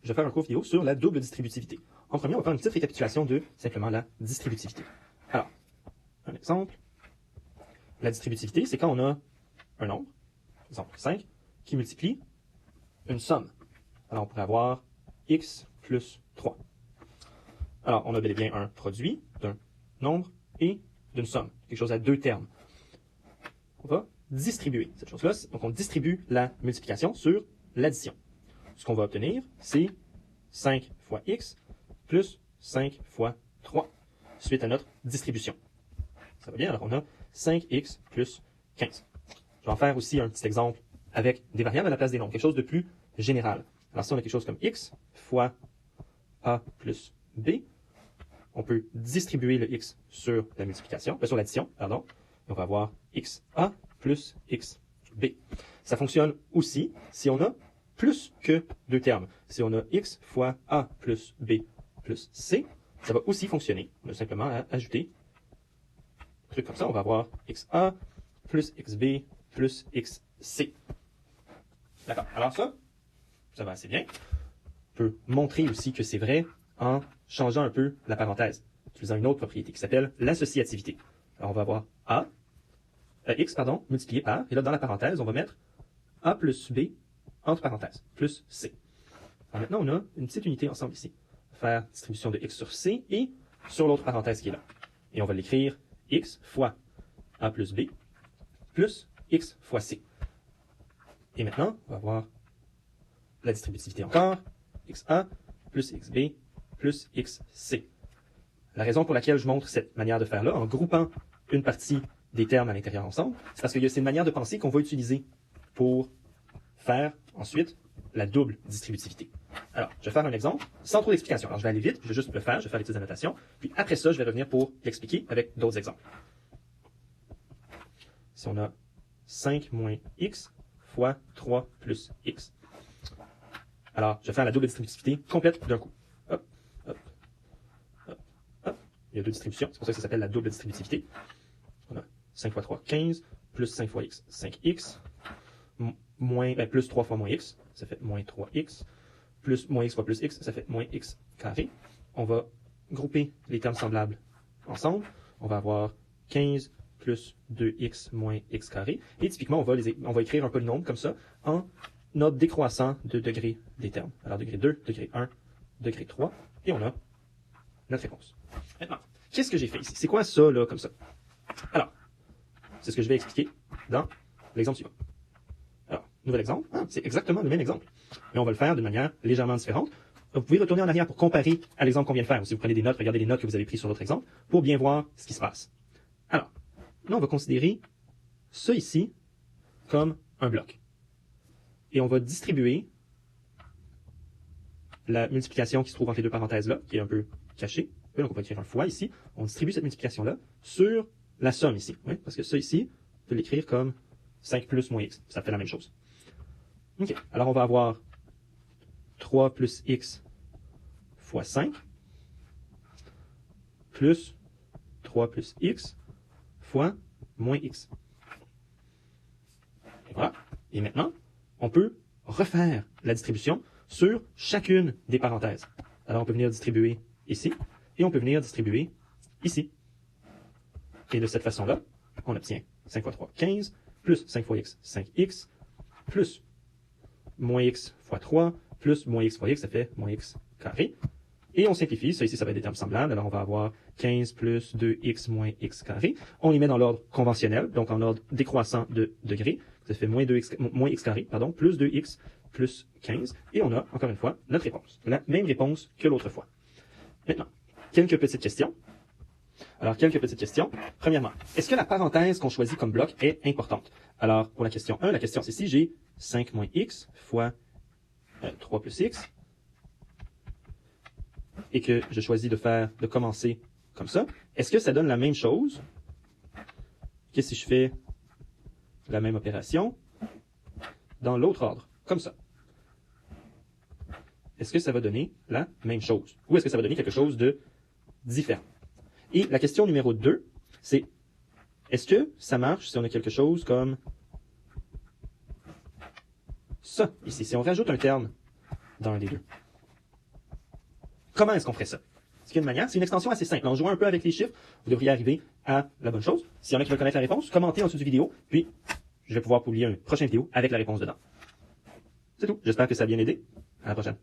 je vais faire un cours vidéo sur la double distributivité. En premier, on va faire une petite récapitulation de simplement la distributivité. Alors, un exemple. La distributivité, c'est quand on a un nombre, exemple 5, qui multiplie une somme. Alors, on pourrait avoir x plus 3. Alors, on a bel et bien un produit d'un nombre et d'une somme, quelque chose à deux termes. On va distribuer cette chose-là. Donc, on distribue la multiplication sur l'addition. Ce qu'on va obtenir, c'est 5 fois x plus 5 fois 3, suite à notre distribution. Ça va bien? Alors, on a 5x plus 15. Je vais en faire aussi un petit exemple avec des variables à la place des nombres, quelque chose de plus général. Alors, si on a quelque chose comme x fois a plus b, on peut distribuer le x sur la multiplication, sur l'addition, pardon, et on va avoir xa plus xb. Ça fonctionne aussi si on a plus que deux termes. Si on a x fois a plus b plus c, ça va aussi fonctionner. On a simplement à ajouter un truc comme ça. On va avoir xa plus xb plus xc. D'accord. Alors ça va assez bien. On peut montrer aussi que c'est vrai en changeant un peu la parenthèse, utilisant une autre propriété qui s'appelle l'associativité. Alors on va avoir x multiplié par, et là dans la parenthèse, on va mettre a plus b entre parenthèses, plus c. Alors maintenant, on a une petite unité ensemble ici. On va faire distribution de x sur c et sur l'autre parenthèse qui est là. Et on va l'écrire x fois a plus b plus x fois c. Et maintenant, on va avoir la distributivité encore, xa plus xb plus xc. La raison pour laquelle je montre cette manière de faire là, en groupant une partie des termes à l'intérieur ensemble, c'est parce que c'est une manière de penser qu'on va utiliser pour faire ensuite la double distributivité. Alors, je vais faire un exemple sans trop d'explication. Alors, je vais aller vite, je vais juste le faire, je vais faire les petites annotations, puis après ça, je vais revenir pour l'expliquer avec d'autres exemples. Si on a 5 moins x fois 3 plus x. Alors, je vais faire la double distributivité complète d'un coup. Hop, hop, hop, hop. Il y a deux distributions, c'est pour ça que ça s'appelle la double distributivité. On a 5 fois 3, 15, plus 5 fois x, 5x, plus 3 fois moins x, ça fait moins 3x, plus moins x fois plus x, ça fait moins x carré. On va grouper les termes semblables ensemble. On va avoir 15 plus 2x moins x carré. Et typiquement, on va écrire un polynôme comme ça en ordre décroissant de degré des termes. Alors degré 2, degré 1, degré 3, et on a notre réponse. Maintenant, qu'est-ce que j'ai fait ici? C'est quoi ça, là, comme ça? Alors, c'est ce que je vais expliquer dans l'exemple suivant. Alors, nouvel exemple, c'est exactement le même exemple, mais on va le faire de manière légèrement différente. Vous pouvez retourner en arrière pour comparer à l'exemple qu'on vient de faire. Si vous prenez des notes, regardez les notes que vous avez prises sur l'autre exemple, pour bien voir ce qui se passe. Alors, là, on va considérer ça ici comme un bloc. Et on va distribuer la multiplication qui se trouve entre les deux parenthèses-là, qui est un peu cachée. Donc, on va écrire un fois ici. On distribue cette multiplication-là sur la somme ici. Oui, parce que ça ici, on peut l'écrire comme 5 plus moins x. Ça fait la même chose. OK. Alors, on va avoir 3 plus x fois 5 plus 3 plus x fois moins x. Et voilà. Et maintenant, on peut refaire la distribution sur chacune des parenthèses. Alors, on peut venir distribuer ici et on peut venir distribuer ici. Et de cette façon-là, on obtient 5 fois 3, 15, plus 5 fois x, 5x, plus moins x fois 3, plus moins x fois x, ça fait moins x carré. Et on simplifie, ça ici, ça va être des termes semblables. Alors, on va avoir 15 plus 2x moins x carré. On les met dans l'ordre conventionnel, donc en ordre décroissant de degré. Ça fait moins x carré, pardon, plus 2x plus 15. Et on a, encore une fois, notre réponse. La même réponse que l'autre fois. Maintenant, quelques petites questions. Alors, quelques petites questions. Premièrement, est-ce que la parenthèse qu'on choisit comme bloc est importante? Alors, pour la question 1, la question c'est si j'ai 5 moins x fois 3 plus x, et que je choisis de commencer comme ça, est-ce que ça donne la même chose que si je fais la même opération dans l'autre ordre, comme ça? Est-ce que ça va donner la même chose? Ou est-ce que ça va donner quelque chose de différent? Et la question numéro 2, c'est est-ce que ça marche si on a quelque chose comme ça, ici, si on rajoute un terme dans un des deux? comment est-ce qu'on ferait ça? Est-ce qu'il y a une manière? C'est une extension assez simple. En jouant un peu avec les chiffres, vous devriez arriver à la bonne chose. S'il y en a qui veulent connaître la réponse, commentez en dessous de vidéo, puis je vais pouvoir publier une prochaine vidéo avec la réponse dedans. C'est tout. J'espère que ça a bien aidé. À la prochaine.